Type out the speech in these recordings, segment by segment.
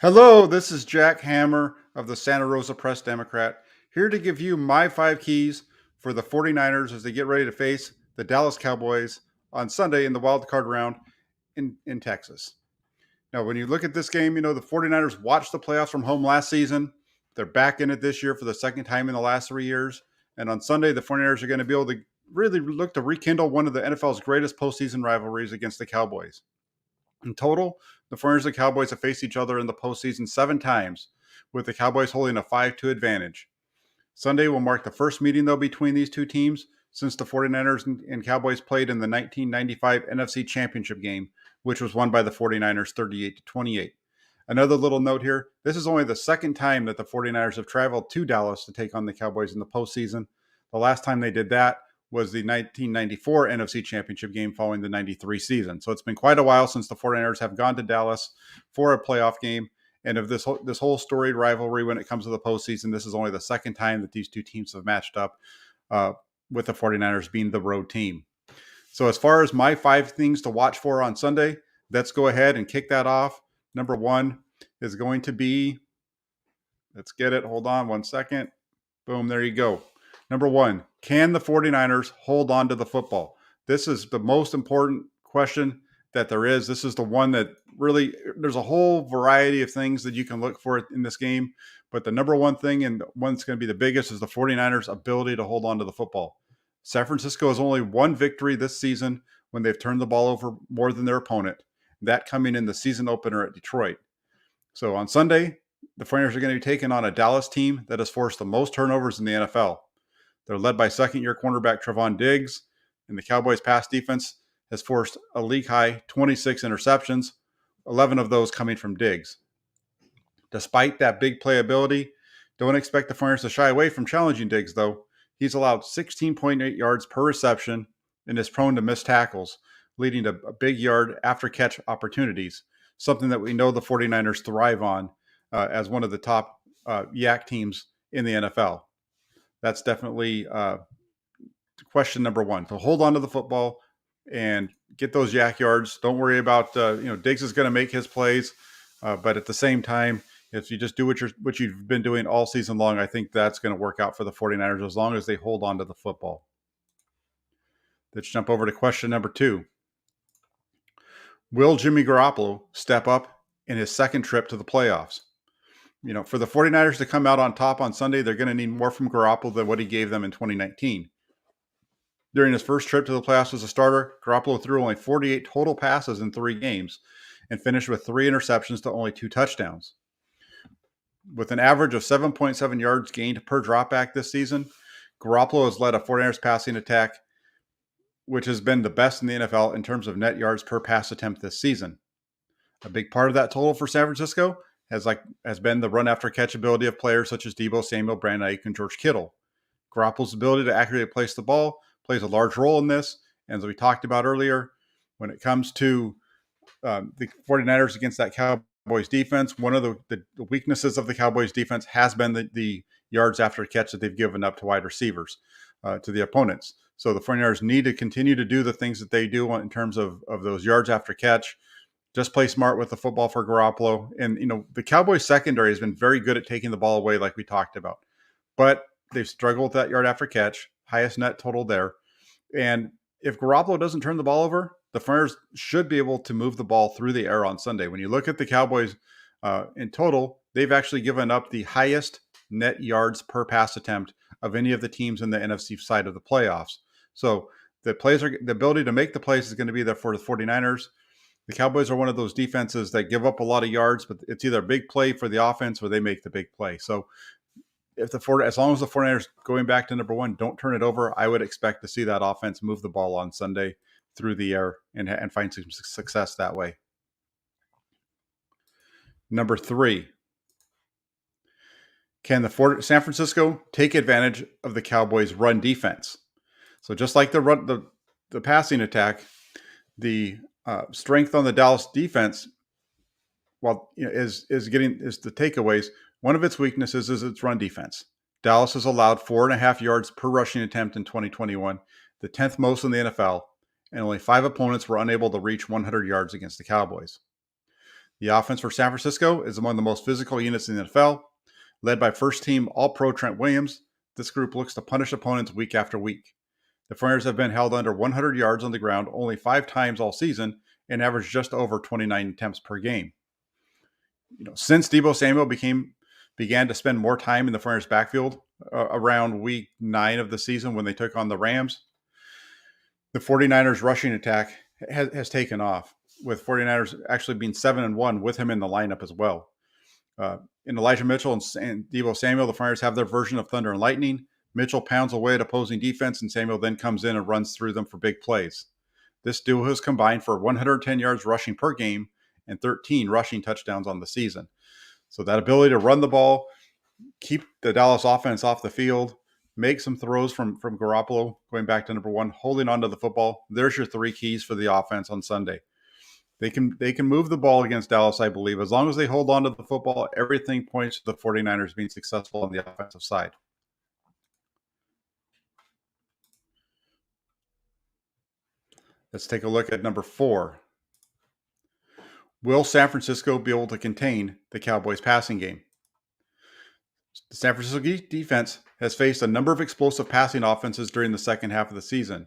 Hello, this is Jack Hammer of the Santa Rosa Press Democrat, here to give you my 5 keys for the 49ers as they get ready to face the Dallas Cowboys on Sunday in the wild card round in Texas. Now, when you look at this game, you know the 49ers watched the playoffs from home last season. They're back in it this year for the second time in the last 3 years. And on Sunday, the 49ers are going to be able to really look to rekindle one of the NFL's greatest postseason rivalries against the Cowboys. In total, the 49ers and Cowboys have faced each other in the postseason 7 times, with the Cowboys holding a 5-2 advantage. Sunday will mark the first meeting, though, between these two teams since the 49ers and Cowboys played in the 1995 NFC Championship game, which was won by the 49ers 38-28. Another little note here, this is only the second time that the 49ers have traveled to Dallas to take on the Cowboys in the postseason. The last time they did that was the 1994 NFC Championship game following the 93 season. So it's been quite a while since the 49ers have gone to Dallas for a playoff game. And of this whole storied rivalry when it comes to the postseason, this is only the second time that these two teams have matched up, with the 49ers being the road team. So as far as my 5 things to watch for on Sunday, let's go ahead and kick that off. Number 1 is going to be, let's get it. Hold on 1 second. Boom, there you go. Number 1, can the 49ers hold on to the football? This is the most important question that there is. This is the one that really, there's a whole variety of things that you can look for in this game. But the number one thing, and one that's going to be the biggest, is the 49ers' ability to hold on to the football. San Francisco has only one victory this season when they've turned the ball over more than their opponent, that coming in the season opener at Detroit. So on Sunday, the 49ers are going to be taking on a Dallas team that has forced the most turnovers in the NFL. They're led by second-year cornerback Trevon Diggs, and the Cowboys' pass defense has forced a league-high 26 interceptions, 11 of those coming from Diggs. Despite that big playability, don't expect the 49ers to shy away from challenging Diggs, though. He's allowed 16.8 yards per reception and is prone to missed tackles, leading to big yard after-catch opportunities, something that we know the 49ers thrive on as one of the top yak teams in the NFL. That's definitely question number 1. So hold on to the football and get those yak yards. Don't worry about, Diggs is going to make his plays. But at the same time, if you just do what you've been doing all season long, I think that's going to work out for the 49ers as long as they hold on to the football. Let's jump over to question number 2. Will Jimmy Garoppolo step up in his second trip to the playoffs? For the 49ers to come out on top on Sunday, they're going to need more from Garoppolo than what he gave them in 2019. During his first trip to the playoffs as a starter, Garoppolo threw only 48 total passes in 3 games and finished with 3 interceptions to only 2 touchdowns. With an average of 7.7 yards gained per dropback this season, Garoppolo has led a 49ers passing attack, which has been the best in the NFL in terms of net yards per pass attempt this season. A big part of that total for San Francisco has been the run after catch ability of players such as Deebo Samuel, Brandon Ayuk, and George Kittle. Garoppolo's ability to accurately place the ball plays a large role in this. And as we talked about earlier, when it comes to the 49ers against that Cowboys defense, one of the weaknesses of the Cowboys defense has been the yards after catch that they've given up to wide receivers, to the opponents. So the 49ers need to continue to do the things that they do in terms of those yards after catch. Just play smart with the football for Garoppolo. And, the Cowboys secondary has been very good at taking the ball away like we talked about. But they've struggled with that yard after catch, highest net total there. And if Garoppolo doesn't turn the ball over, the 49ers should be able to move the ball through the air on Sunday. When you look at the Cowboys in total, they've actually given up the highest net yards per pass attempt of any of the teams in the NFC side of the playoffs. So the ability to make the plays is going to be there for the 49ers. The Cowboys are one of those defenses that give up a lot of yards, but it's either a big play for the offense or they make the big play. So as long as the 49ers, going back to number 1, don't turn it over, I would expect to see that offense move the ball on Sunday through the air and find some success that way. Number 3, can the San Francisco take advantage of the Cowboys' run defense? So just like the passing attack, the strength on the Dallas defense, is the takeaways. One of its weaknesses is its run defense. Dallas has allowed 4.5 yards per rushing attempt in 2021, the 10th most in the NFL, and only 5 opponents were unable to reach 100 yards against the Cowboys. The offense for San Francisco is among the most physical units in the NFL. Led by first-team All-Pro Trent Williams, this group looks to punish opponents week after week. The 49ers have been held under 100 yards on the ground only 5 times all season and average just over 29 attempts per game. Since Deebo Samuel began to spend more time in the 49ers backfield around week 9 of the season when they took on the Rams, the 49ers rushing attack has taken off, with 49ers actually being 7-1 with him in the lineup as well. In Elijah Mitchell and Deebo Samuel, the 49ers have their version of thunder and lightning. Mitchell pounds away at opposing defense, and Samuel then comes in and runs through them for big plays. This duo has combined for 110 yards rushing per game and 13 rushing touchdowns on the season. So that ability to run the ball, keep the Dallas offense off the field, make some throws from Garoppolo, going back to number 1, holding onto the football. There's your 3 keys for the offense on Sunday. They can move the ball against Dallas, I believe. As long as they hold on to the football, everything points to the 49ers being successful on the offensive side. Let's take a look at number 4. Will San Francisco be able to contain the Cowboys' passing game? The San Francisco defense has faced a number of explosive passing offenses during the second half of the season.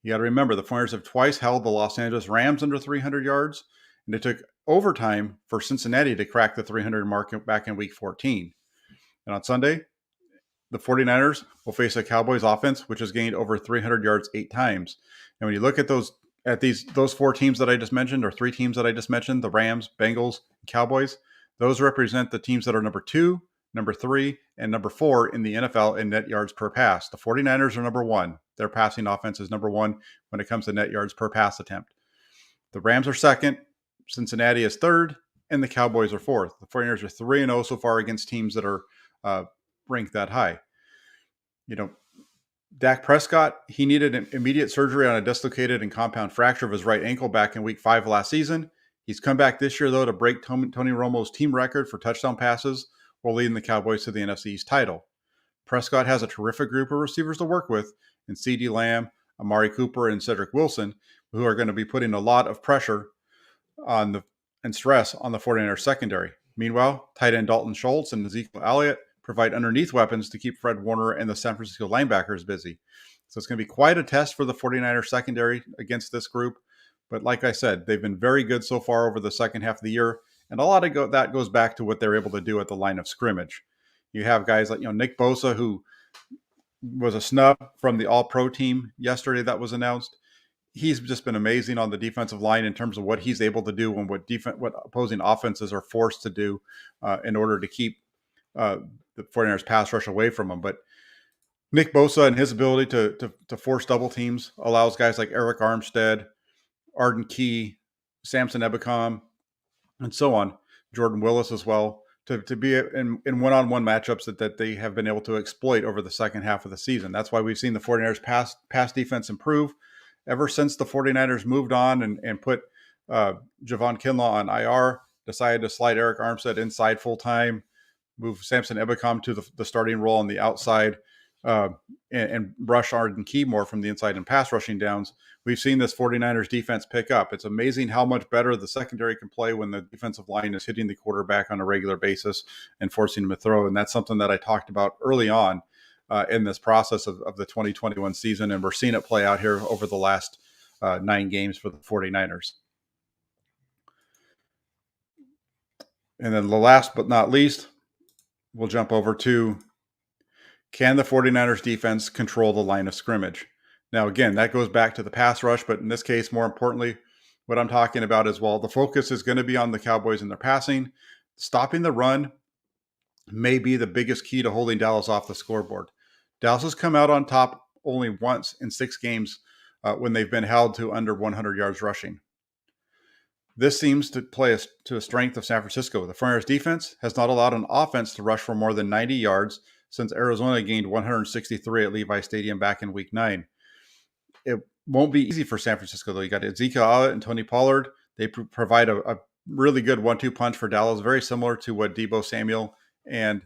You got to remember, the 49ers have twice held the Los Angeles Rams under 300 yards, and it took overtime for Cincinnati to crack the 300 mark back in Week 14. And on Sunday, the 49ers will face a Cowboys offense which has gained over 300 yards 8 times. And when you look at those 4 teams that I just mentioned, or 3 teams that I just mentioned, the Rams, Bengals, and Cowboys, those represent the teams that are number 2, number 3, and number 4 in the NFL in net yards per pass. The 49ers are number 1. Their passing offense is number 1 when it comes to net yards per pass attempt. The Rams are 2nd, Cincinnati is 3rd, and the Cowboys are 4th. The 49ers are 3-0 so far against teams that are ranked that high. Dak Prescott, he needed an immediate surgery on a dislocated and compound fracture of his right ankle back in Week 5 last season. He's come back this year, though, to break Tony Romo's team record for touchdown passes while leading the Cowboys to the NFC East title. Prescott has a terrific group of receivers to work with in CeeDee Lamb, Amari Cooper, and Cedric Wilson, who are going to be putting a lot of pressure and stress on the 49ers secondary. Meanwhile, tight end Dalton Schultz and Ezekiel Elliott provide underneath weapons to keep Fred Warner and the San Francisco linebackers busy. So it's going to be quite a test for the 49ers secondary against this group. But like I said, they've been very good so far over the second half of the year. And a lot of that goes back to what they're able to do at the line of scrimmage. You have guys like Nick Bosa, who was a snub from the All-Pro team yesterday that was announced. He's just been amazing on the defensive line in terms of what he's able to do and what opposing offenses are forced to do in order to keep the 49ers pass rush away from him. But Nick Bosa and his ability to force double teams allows guys like Eric Armstead, Arden Key, Samson Ebicom, and so on, Jordan Willis as well, to be in one-on-one matchups that they have been able to exploit over the second half of the season. That's why we've seen the 49ers pass defense improve ever since the 49ers moved on and put Javon Kinlaw on IR, decided to slide Eric Armstead inside full-time, move Samson Ebicom to the starting role on the outside, and rush Arden Key more from the inside and pass rushing downs. We've seen this 49ers defense pick up. It's amazing how much better the secondary can play when the defensive line is hitting the quarterback on a regular basis and forcing him to throw. And that's something that I talked about early on in this process of the 2021 season. And we're seeing it play out here over the last 9 games for the 49ers. And then the last but not least, we'll jump over to, can the 49ers defense control the line of scrimmage? Now, again, that goes back to the pass rush, but in this case, more importantly, what I'm talking about is, well, the focus is going to be on the Cowboys and their passing. Stopping the run may be the biggest key to holding Dallas off the scoreboard. Dallas has come out on top only once in 6 games when they've been held to under 100 yards rushing. This seems to play to a strength of San Francisco. The 49ers defense has not allowed an offense to rush for more than 90 yards since Arizona gained 163 at Levi Stadium back in Week 9. It won't be easy for San Francisco, though. You got Ezekiel Elliott and Tony Pollard. They provide a really good 1-2 punch for Dallas, very similar to what Deebo Samuel and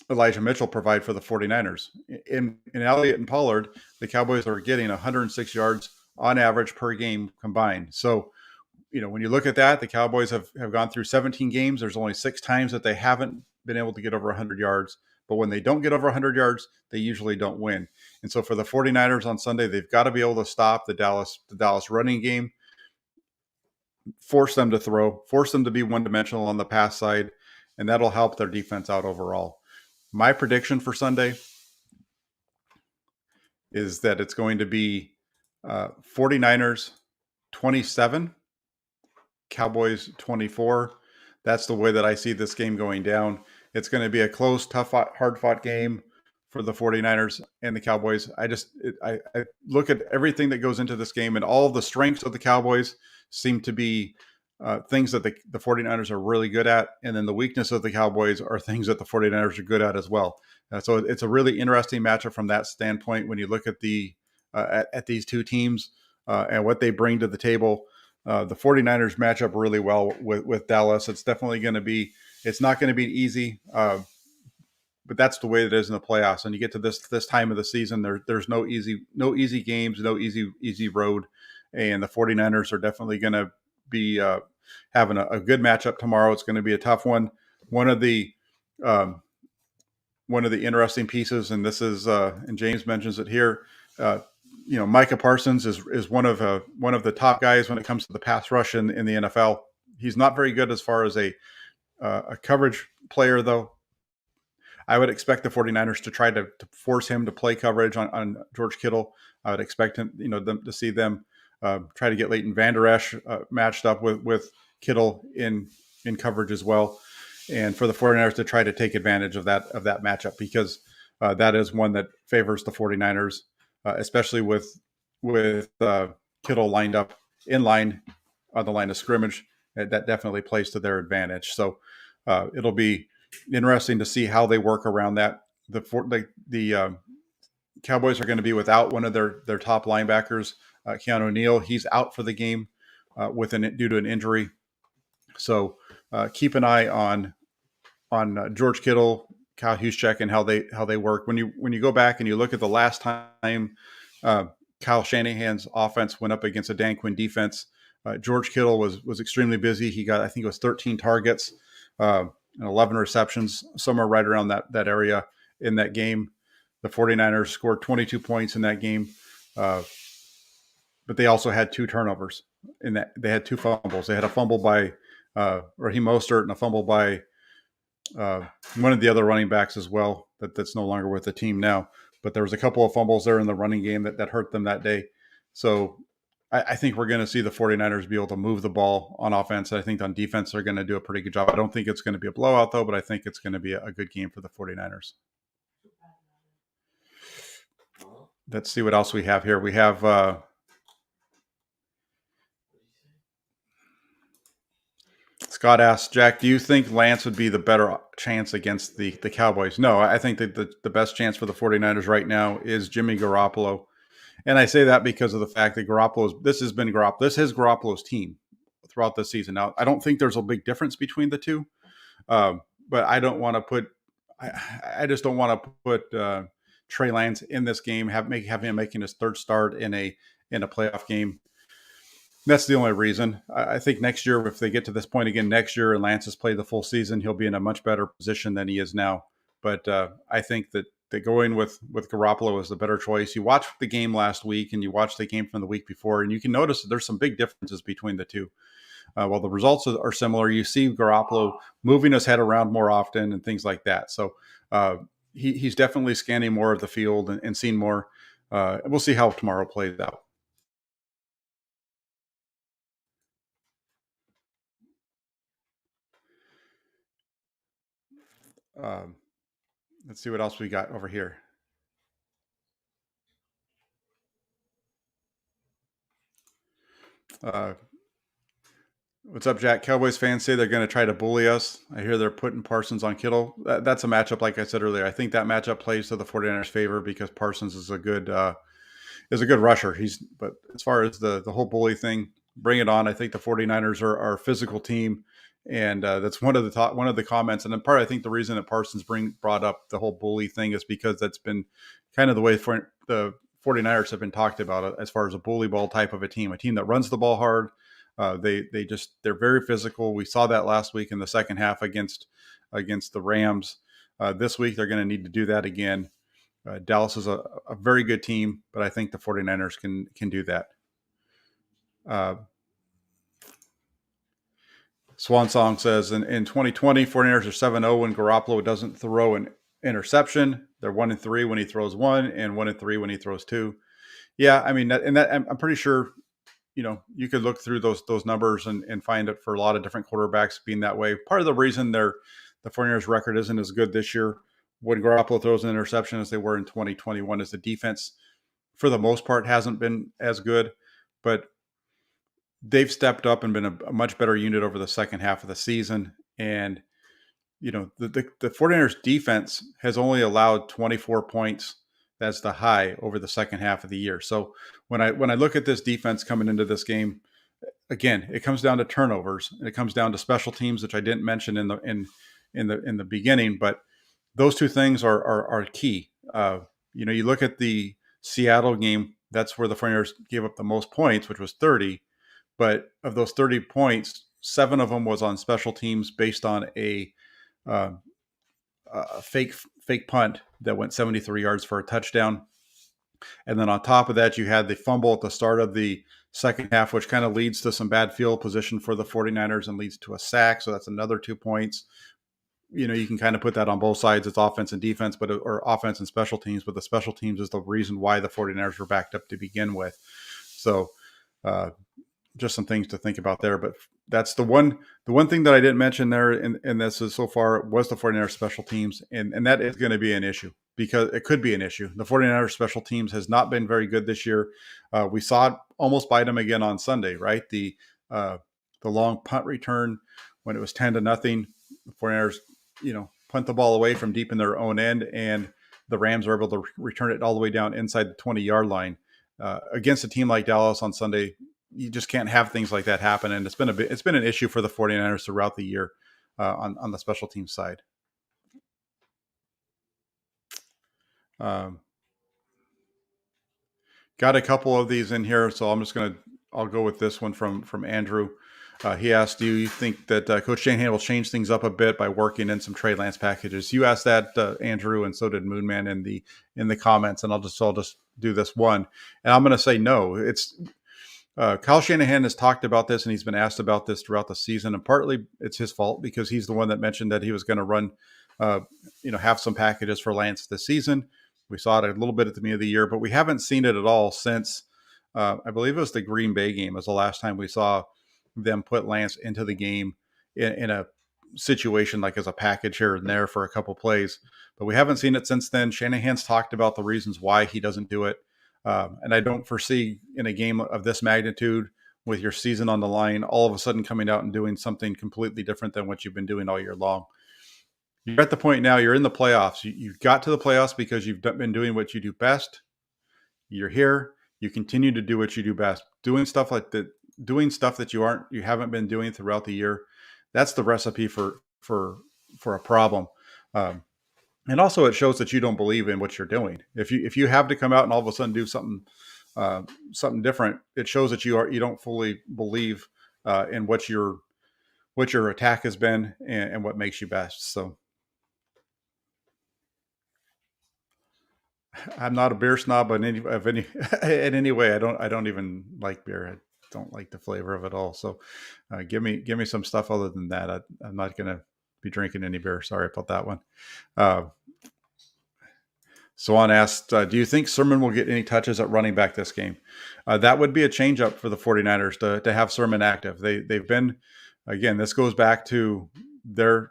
Elijah Mitchell provide for the 49ers. In Elliott and Pollard, the Cowboys are getting 106 yards on average per game combined. So when you look at that, the Cowboys have gone through 17 games. There's only 6 times that they haven't been able to get over 100 yards. But when they don't get over 100 yards, they usually don't win. And so for the 49ers on Sunday, they've got to be able to stop the Dallas running game, force them to throw, force them to be one-dimensional on the pass side, and that'll help their defense out overall. My prediction for Sunday is that it's going to be 49ers 27, Cowboys 24. That's the way that I see this game going down. It's going to be a close, tough, hard-fought game for the 49ers and the Cowboys. I look at everything that goes into this game, and all of the strengths of the Cowboys seem to be things that the 49ers are really good at, and then the weakness of the Cowboys are things that the 49ers are good at as well. So it's a really interesting matchup from that standpoint when you look at at these two teams and what they bring to the table. The 49ers match up really well with Dallas. It's definitely going to be, it's not going to be easy, but that's the way it is in the playoffs. And you get to this time of the season, there's no easy games, no easy road. And the 49ers are definitely going to be having a good matchup tomorrow. It's going to be a tough one. One of the interesting pieces, and this is, and James mentions it here, Micah Parsons is one of the top guys when it comes to the pass rush in the NFL. He's not very good as far as a coverage player, though. I would expect the 49ers to try to force him to play coverage on George Kittle. I would expect him, to see them try to get Leighton Vander Esch matched up with Kittle in coverage as well, and for the 49ers to try to take advantage of that matchup, because that is one that favors the 49ers, especially with Kittle lined up in line on the line of scrimmage. That definitely plays to their advantage. So it'll be interesting to see how they work around that. The Cowboys are going to be without one of their top linebackers, Keanu Neal. He's out for the game due to an injury. So keep an eye on George Kittle, Kyle Juszczyk, and how they work. When you go back and you look at the last time Kyle Shanahan's offense went up against a Dan Quinn defense, George Kittle was extremely busy. He got, I think it was 13 targets and 11 receptions, somewhere right around that area in that game. The 49ers scored 22 points in that game, but they also had 2 turnovers in that. They had 2 fumbles. They had a fumble by Raheem Mostert and a fumble by one of the other running backs as well. That's no longer with the team now. But there was a couple of fumbles there in the running game that hurt them that day. So I think we're going to see the 49ers be able to move the ball on offense. I think on defense, they're going to do a pretty good job. I don't think it's going to be a blowout, though, but I think it's going to be a good game for the 49ers. Let's see what else we have here. We have Scott asks, Jack, do you think Lance would be the better chance against the Cowboys? No, I think that the best chance for the 49ers right now is Jimmy Garoppolo. And I say that because of the fact that this is Garoppolo's team throughout the season. Now, I don't think there's a big difference between the two, but I don't want to put, I just don't want to put Trey Lance in this game, have him making his 3rd start in a playoff game. That's the only reason. I think next year, if they get to this point again next year and Lance has played the full season, he'll be in a much better position than he is now. But I think that going with Garoppolo is the better choice. You watched the game last week and you watched the game from the week before, and you can notice that there's some big differences between the two. While the results are similar, you see Garoppolo moving his head around more often and things like that. So he's definitely scanning more of the field and seeing more. We'll see how tomorrow plays out. Let's see what else we got over here. What's up, Jack? Cowboys fans say they're going to try to bully us. I hear they're putting Parsons on Kittle. That's a matchup, like I said earlier. I think that matchup plays to the 49ers' favor because Parsons is a good rusher. But as far as the whole bully thing, bring it on. I think the 49ers are a physical team. And that's one of the comments. And in part, I think the reason that Parsons brought up the whole bully thing is because that's been kind of the way the 49ers have been talked about as far as a bully ball type of a team that runs the ball hard, They're very physical. We saw that last week in the second half against the Rams. This week they're going to need to do that again. Dallas is a very good team, but I think the 49ers can do that. Swan Song says, in 2020, 49ers are 7-0 when Garoppolo doesn't throw an interception. They're 1-3 when he throws one, and 1-3 when he throws two. Yeah, I mean, I'm pretty sure, you could look through those numbers and find it for a lot of different quarterbacks being that way. Part of the reason the 49ers record isn't as good this year when Garoppolo throws an interception as they were in 2021 is the defense, for the most part, hasn't been as good, but they've stepped up and been a much better unit over the second half of the season. And, the 49ers defense has only allowed 24 points. That's the high over the second half of the year. So when I look at this defense coming into this game, again, it comes down to turnovers and it comes down to special teams, which I didn't mention in the beginning, but those two things are key. You look at the Seattle game, that's where the 49ers gave up the most points, which was 30. But of those 30 points, 7 of them was on special teams based on a fake punt that went 73 yards for a touchdown. And then on top of that, you had the fumble at the start of the second half, which kind of leads to some bad field position for the 49ers and leads to a sack. So that's another 2 points. You can kind of put that on both sides. It's offense and defense, or offense and special teams. But the special teams is the reason why the 49ers were backed up to begin with. So just some things to think about there. But that's the one thing that I didn't mention there in this is so far was the 49ers special teams. And that is going to be an issue, because it could be an issue. The 49ers special teams has not been very good this year. We saw it almost bite them again on Sunday, right? The long punt return when it was 10-0. The 49ers, punt the ball away from deep in their own end, and the Rams are able to return it all the way down inside the 20-yard line. Against a team like Dallas on Sunday, you just can't have things like that happen. And it's been an issue for the 49ers throughout the year on the special team side. Got a couple of these in here, so I'll go with this one from Andrew. He asked, do you think that Coach Shanahan will change things up a bit by working in some Trey Lance packages? You asked that, Andrew, and so did Moonman in the comments, and I'll just do this one. And I'm going to say no. It's Kyle Shanahan has talked about this, and he's been asked about this throughout the season, and partly it's his fault because he's the one that mentioned that he was going to run, have some packages for Lance this season. We saw it a little bit at the beginning of the year, but we haven't seen it at all since I believe it was the Green Bay game was the last time we saw them put Lance into the game in a situation like as a package here and there for a couple plays. But we haven't seen it since then. Shanahan's talked about the reasons why he doesn't do it. And I don't foresee in a game of this magnitude with your season on the line, all of a sudden coming out and doing something completely different than what you've been doing all year long. You're at the point now, you're in the playoffs. You got to the playoffs because you've been doing what you do best. You're here. You continue to do what you do best. Doing stuff that you haven't been doing throughout the year. That's the recipe for a problem. And also it shows that you don't believe in what you're doing. If you have to come out and all of a sudden do something different, it shows that you don't fully believe in what your attack has been and what makes you best. So I'm not a beer snob in any way. I don't even like beer. I don't like the flavor of it all. So give me some stuff other than that. I'm not going to be drinking any beer. Sorry about that one. Swan asked, do you think Sermon will get any touches at running back this game? That would be a change up for the 49ers to have Sermon active. They've been, again, this goes back to their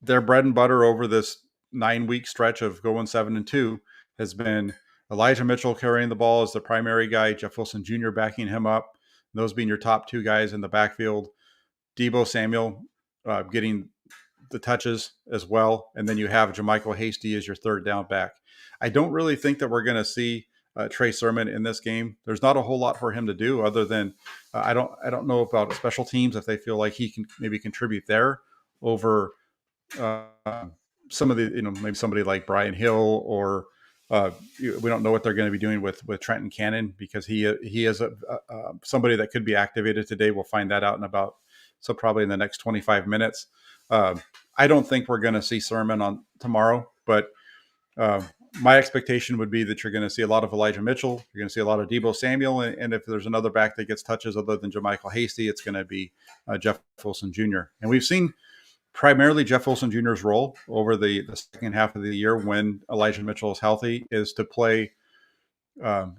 bread and butter over this 9-week stretch of going 7-2 has been Elijah Mitchell carrying the ball as the primary guy, Jeff Wilson Jr. backing him up, those being your top 2 guys in the backfield, Deebo Samuel getting the touches as well, and then you have Jermichael Hasty as your third down back. I don't really think that we're going to see Trey Sermon in this game. There's not a whole lot for him to do other than I don't know about special teams if they feel like he can maybe contribute there over some of the maybe somebody like Brian Hill or We don't know what they're going to be doing with Trenton Cannon, because he is somebody that could be activated today. We'll find that out probably in the next 25 minutes. I don't think we're going to see Sermon on tomorrow, but my expectation would be that you're going to see a lot of Elijah Mitchell. You're going to see a lot of Deebo Samuel. And if there's another back that gets touches other than JaMychal Hasty, it's going to be Jeff Wilson Jr. And we've seen primarily Jeff Wilson Jr.'s role over the second half of the year when Elijah Mitchell is healthy is to play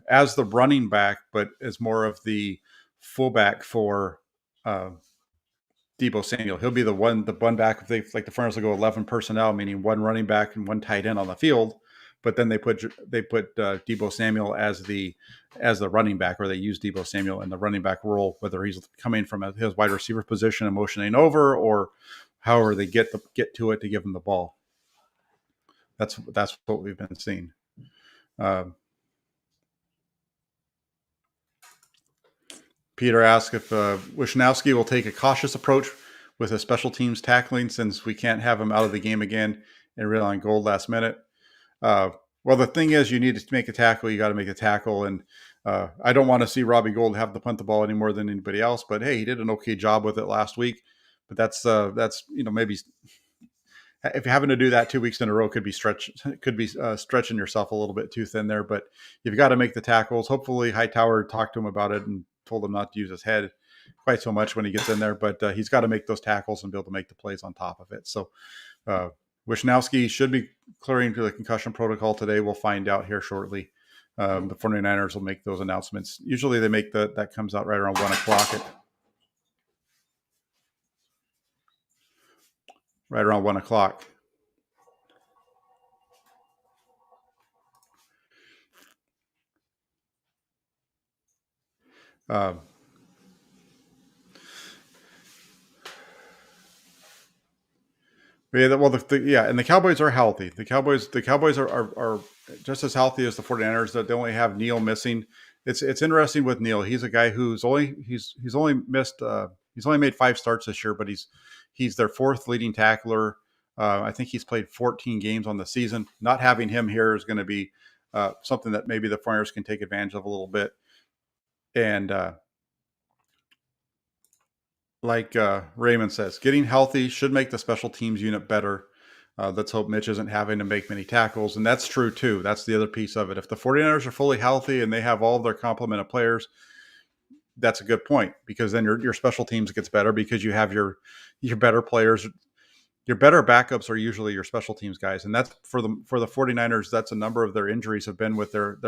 as the running back, but as more of the fullback for Deebo Samuel. He'll be the one back. If they like, the Ferners will go 11 personnel, meaning one running back and one tight end on the field. But then they put Deebo Samuel as the running back, or they use Deebo Samuel in the running back role, whether he's coming from his wide receiver position and motioning over, or however they get to it to give him the ball. That's what we've been seeing. Peter asks if Wishnowsky will take a cautious approach with his special teams tackling, since we can't have him out of the game again and rely on Gold last minute. Well, the thing is, you need to make a tackle. You got to make a tackle. And I don't want to see Robbie Gould have to punt the ball any more than anybody else. But hey, he did an okay job with it last week. But that's maybe if you're having to do that 2 weeks in a row, could be stretching yourself a little bit too thin there. But you've got to make the tackles. Hopefully, Hightower talked to him about it and told him not to use his head quite so much when he gets in there. But he's got to make those tackles and be able to make the plays on top of it. So Wishnowsky should be clearing to the concussion protocol today. We'll find out here shortly. The 49ers will make those announcements. Usually they make that comes out right around 1 o'clock. Right around 1 o'clock. Yeah, well, and the Cowboys are healthy. The Cowboys are just as healthy as the 49ers. That they only have Neal missing. It's interesting with Neal. He's a guy who's only made 5 starts this year, but he's their 4th leading tackler. I think he's played 14 games on the season. Not having him here is going to be something that maybe the 49ers can take advantage of a little bit. And like Raymond says, getting healthy should make the special teams unit better. Let's hope Mitch isn't having to make many tackles. And that's true, too. That's the other piece of it. If the 49ers are fully healthy and they have all of their complement of players, that's a good point, because then your special teams gets better, because you have your better players. Your better backups are usually your special teams guys. And that's for the 49ers, that's a number of their injuries have been with their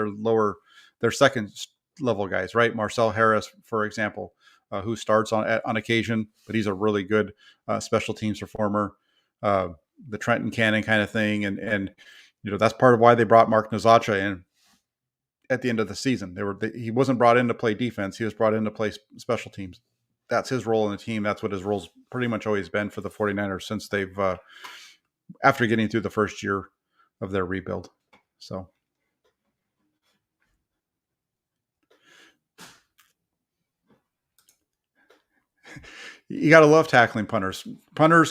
second level guys, right? Marcel Harris, for example, who starts on occasion, but he's a really good special teams performer. The Trenton Cannon kind of thing, and that's part of why they brought Mark Nazacha in at the end of the season. He wasn't brought in to play defense; he was brought in to play special teams. That's his role in the team. That's what his role's pretty much always been for the 49ers since they've after getting through the first year of their rebuild. So. You got to love tackling punters,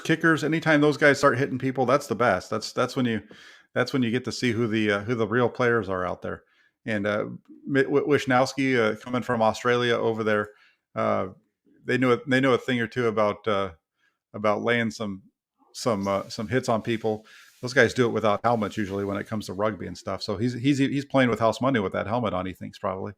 kickers. Anytime those guys start hitting people, that's the best. That's when you get to see who the real players are out there. And Wishnowsky coming from Australia over there, they know a thing or two about laying some hits on people. Those guys do it without helmets usually when it comes to rugby and stuff. So he's playing with house money with that helmet on. He thinks probably.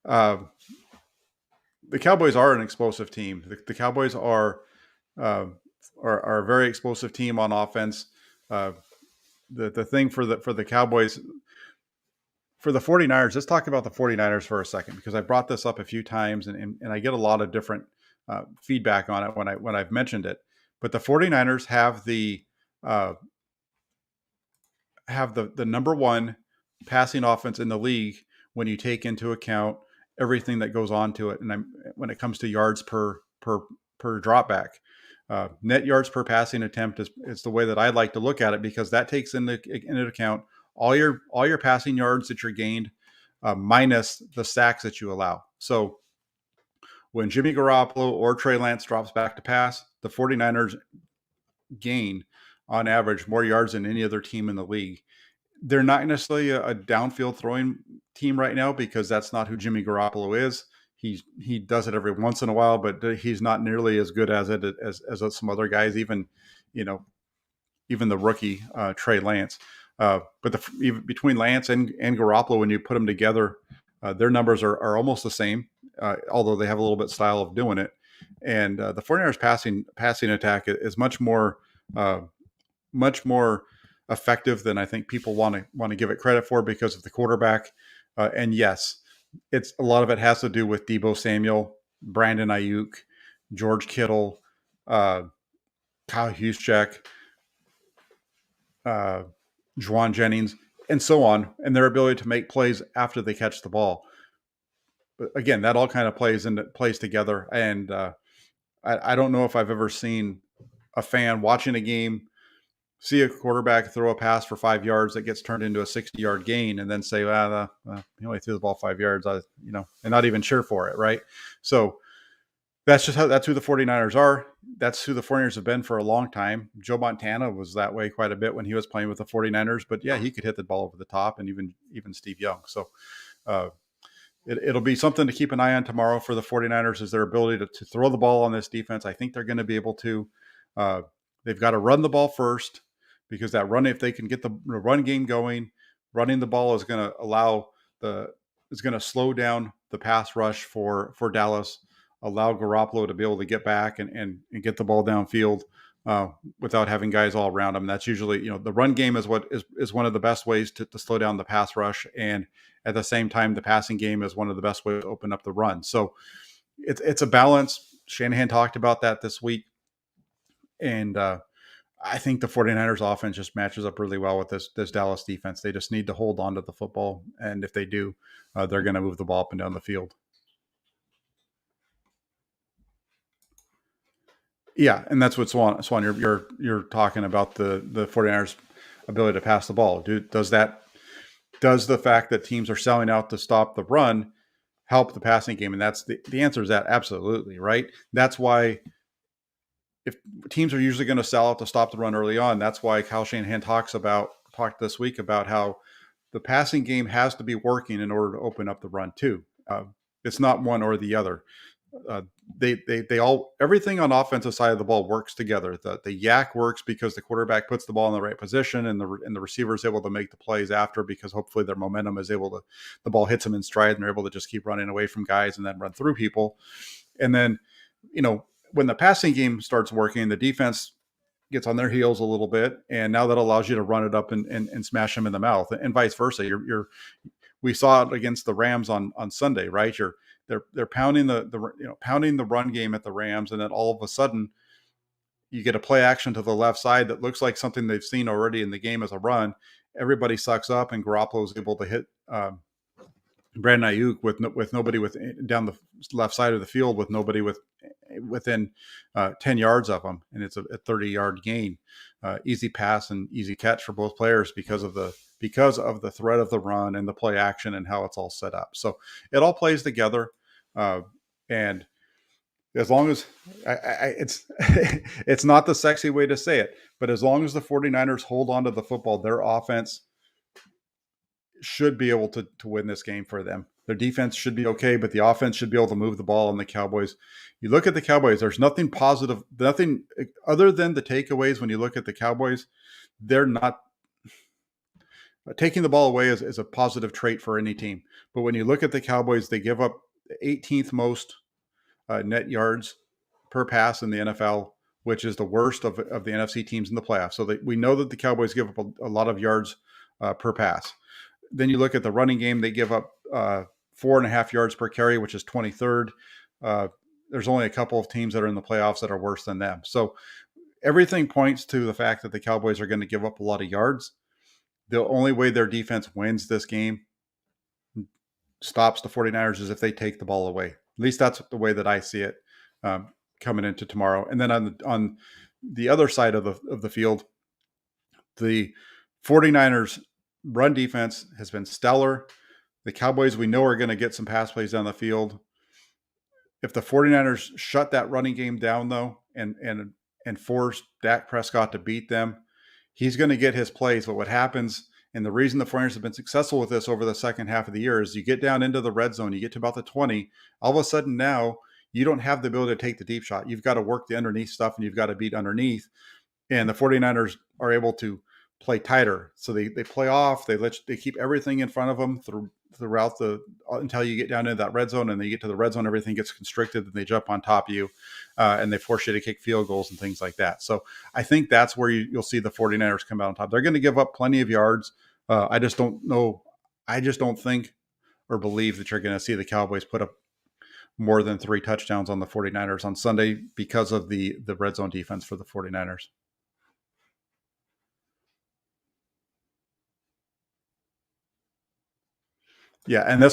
The Cowboys are an explosive team. The Cowboys are a very explosive team on offense. The thing for the Cowboys, for the 49ers, let's talk about the 49ers for a second, because I brought this up a few times and I get a lot of different feedback on it when I've mentioned it. But the 49ers have the number 1 passing offense in the league when you take into account everything that goes on to it. And when it comes to yards per drop back, net yards per passing attempt is the way that I like to look at it, because that takes into account all your passing yards that you're gained, minus the sacks that you allow. So when Jimmy Garoppolo or Trey Lance drops back to pass, the 49ers gain on average, more yards than any other team in the league. They're not necessarily a downfield throwing team right now because that's not who Jimmy Garoppolo is. He does it every once in a while, but he's not nearly as good as it as some other guys. Even the rookie Trey Lance. But even between Lance and Garoppolo, when you put them together, their numbers are almost the same, although they have a little bit style of doing it. And the 49ers passing attack is much more effective than I think people want to give it credit for because of the quarterback. And yes, it's a lot of it has to do with Deebo Samuel, Brandon Ayuk, George Kittle, Kyle Juszczyk, Juwan Jennings, and so on, and their ability to make plays after they catch the ball. But again, that all kind of plays together. And I don't know if I've ever seen a fan watching a game see a quarterback throw a pass for 5 yards that gets turned into a 60-yard gain and then say, he only threw the ball 5 yards, and not even cheer for it, right? So that's who the 49ers are. That's who the 49ers have been for a long time. Joe Montana was that way quite a bit when he was playing with the 49ers, but yeah, he could hit the ball over the top, and even Steve Young. So it'll be something to keep an eye on tomorrow for the 49ers is their ability to throw the ball on this defense. I think they're going to be able to. They've got to run the ball first because if they can get the run game going, running the ball is going to slow down the pass rush for Dallas, allow Garoppolo to be able to get back and get the ball downfield without having guys all around him. That's usually, the run game is what is one of the best ways to slow down the pass rush. And at the same time, the passing game is one of the best ways to open up the run. So it's a balance. Shanahan talked about that this week. And I think the 49ers offense just matches up really well with this Dallas defense. They just need to hold on to the football. And if they do, they're going to move the ball up and down the field. Yeah, and that's what Swan, you're talking about the 49ers ability to pass the ball. Does the fact that teams are selling out to stop the run help the passing game? And that's the answer is that absolutely, right? That's why if teams are usually going to sell out to stop the run early on, that's why Kyle Shanahan talked this week about how the passing game has to be working in order to open up the run too. It's not one or the other. Everything on offensive side of the ball works together. The yak works because the quarterback puts the ball in the right position, and the receiver is able to make the plays after because hopefully their momentum is the ball hits them in stride and they're able to just keep running away from guys and then run through people. And then, when the passing game starts working, the defense gets on their heels a little bit, and now that allows you to run it up and smash them in the mouth, and vice versa. We saw it against the Rams on Sunday, right? They're pounding pounding the run game at the Rams, and then all of a sudden you get a play action to the left side that looks like something they've seen already in the game as a run. Everybody sucks up, and Garoppolo is able to hit Brandon Ayuk with nobody down the left side of the field with nobody within 10 yards of him, and it's a 30-yard gain. Easy pass and easy catch for both players because of the threat of the run and the play action and how it's all set up. So it all plays together, and as long as it's not the sexy way to say it, but as long as the 49ers hold on to the football, their offense should be able to win this game for them. Their defense should be okay, but the offense should be able to move the ball. And the Cowboys, you look at the Cowboys, there's nothing positive, nothing other than the takeaways. When you look at the Cowboys, they're not taking the ball away is a positive trait for any team. But when you look at the Cowboys, they give up 18th most net yards per pass in the NFL, which is the worst of the NFC teams in the playoffs. So we know that the Cowboys give up a lot of yards per pass. Then you look at the running game, they give up 4.5 yards per carry, which is 23rd. There's only a couple of teams that are in the playoffs that are worse than them. So everything points to the fact that the Cowboys are going to give up a lot of yards. The only way their defense wins this game, stops the 49ers, is if they take the ball away. At least that's the way that I see it coming into tomorrow. And then on the other side of the field, the 49ers run defense has been stellar. The Cowboys, we know, are going to get some pass plays down the field. If the 49ers shut that running game down, though, and and force Dak Prescott to beat them, he's going to get his plays. But what happens, and the reason the 49ers have been successful with this over the second half of the year, is you get down into the red zone, you get to about the 20, all of a sudden now you don't have the ability to take the deep shot. You've got to work the underneath stuff, and you've got to beat underneath. And the 49ers are able to play tighter. So they play off, they keep everything in front of them throughout until you get down into that red zone, and they get to the red zone, everything gets constricted, and they jump on top of you, and they force you to kick field goals and things like that. So I think that's where you'll see the 49ers come out on top. They're going to give up plenty of yards. I just don't think or believe that you're going to see the Cowboys put up more than 3 touchdowns on the 49ers on Sunday because of the red zone defense for the 49ers. Yeah, and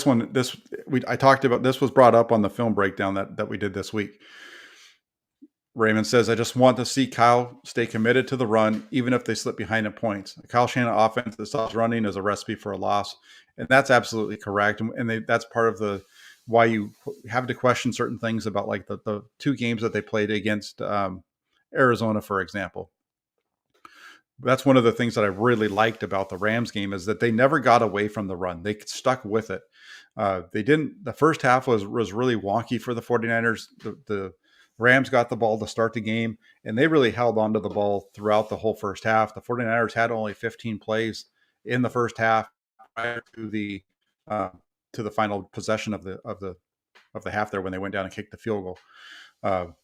I talked about, this was brought up on the film breakdown that we did this week. Raymond says, I just want to see Kyle stay committed to the run, even if they slip behind in points. A Kyle Shanahan offense that stops running is a recipe for a loss. And that's absolutely correct. And that's part of why you have to question certain things about, like the 2 games that they played against Arizona, for example. That's one of the things that I really liked about the Rams game, is that they never got away from the run. They stuck with it. They didn't. The first half was really wonky for the 49ers. The Rams got the ball to start the game, and they really held onto the ball throughout the whole first half. The 49ers had only 15 plays in the first half prior to the final possession of the half there, when they went down and kicked the field goal.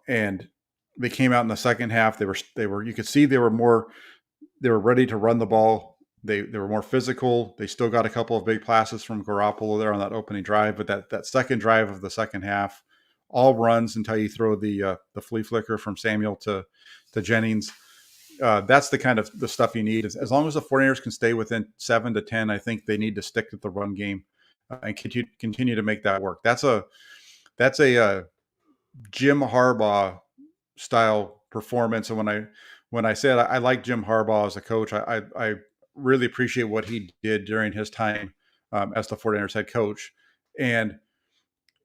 And they came out in the second half. They were you could see they were ready to run the ball. They were more physical. They still got a couple of big passes from Garoppolo there on that opening drive, but that second drive of the second half, all runs until you throw the flea flicker from Samuel to Jennings. That's the kind of the stuff you need. As long as the 49ers can stay within 7 to 10, I think they need to stick with the run game and continue to make that work. That's a Jim Harbaugh style performance. And when I said I like Jim Harbaugh as a coach, I really appreciate what he did during his time as the 49ers head coach. And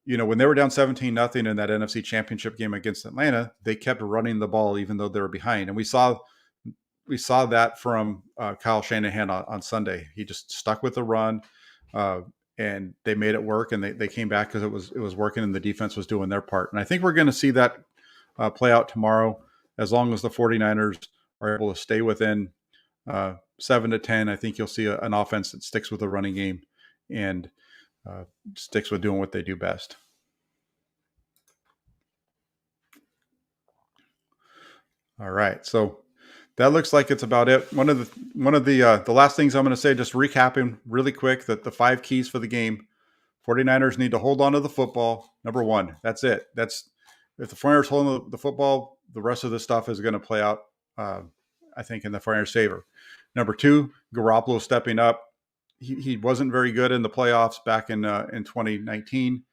when they were down 17-0 in that NFC Championship game against Atlanta, they kept running the ball even though they were behind. And we saw that from Kyle Shanahan on Sunday. He just stuck with the run, and they made it work. And they came back because it was working, and the defense was doing their part. And I think we're going to see that play out tomorrow. As long as the 49ers are able to stay within 7 to 10, I think you'll see an offense that sticks with the running game and sticks with doing what they do best. All right, so that looks like it's about it. One of the last things I'm going to say, just recapping really quick, that the 5 keys for the game: 49ers need to hold on to the football. Number 1, that's it. If the 49ers hold on to the football, the rest of the stuff is going to play out, I think, in the 49ers' favor. Number 2, Garoppolo stepping up. He wasn't very good in the playoffs back in 2019.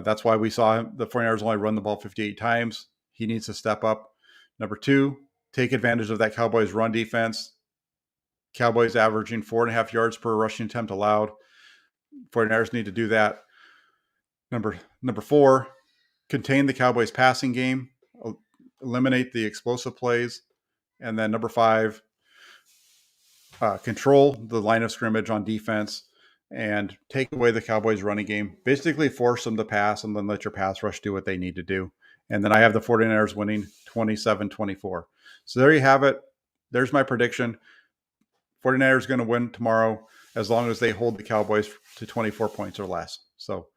That's why we saw the 49ers only run the ball 58 times. He needs to step up. Number 2, take advantage of that Cowboys run defense. Cowboys averaging 4.5 yards per rushing attempt allowed. 49ers need to do that. Number 4, contain the Cowboys passing game. Eliminate the explosive plays. And then number 5, control the line of scrimmage on defense and take away the Cowboys running game. Basically force them to pass, and then let your pass rush do what they need to do. And then I have the 49ers winning 27-24. So there you have it. There's my prediction. 49ers going to win tomorrow as long as they hold the Cowboys to 24 points or less. So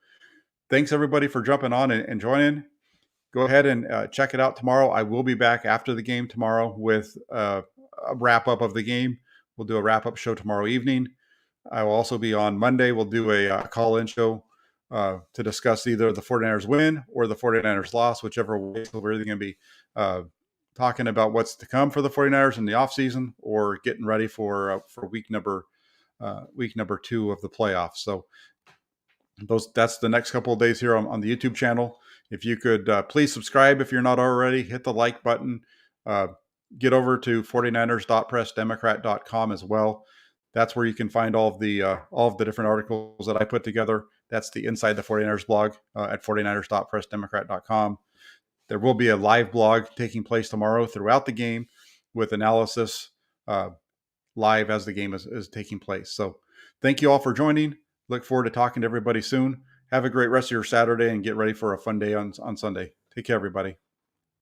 thanks, everybody, for jumping on and joining. Go ahead and check it out tomorrow. I will be back after the game tomorrow with a wrap-up of the game. We'll do a wrap-up show tomorrow evening. I will also be on Monday. We'll do a call-in show to discuss either the 49ers win or the 49ers loss, whichever way. So we're either going to be talking about what's to come for the 49ers in the offseason, or getting ready for week number 2 of the playoffs. So that's the next couple of days here on the YouTube channel. If you could please subscribe if you're not already, hit the like button. Get over to 49ers.pressdemocrat.com as well. That's where you can find all of the different articles that I put together. That's the Inside the 49ers blog at 49ers.pressdemocrat.com. There will be a live blog taking place tomorrow throughout the game with analysis live as the game is taking place. So thank you all for joining. Look forward to talking to everybody soon. Have a great rest of your Saturday and get ready for a fun day on Sunday. Take care, everybody.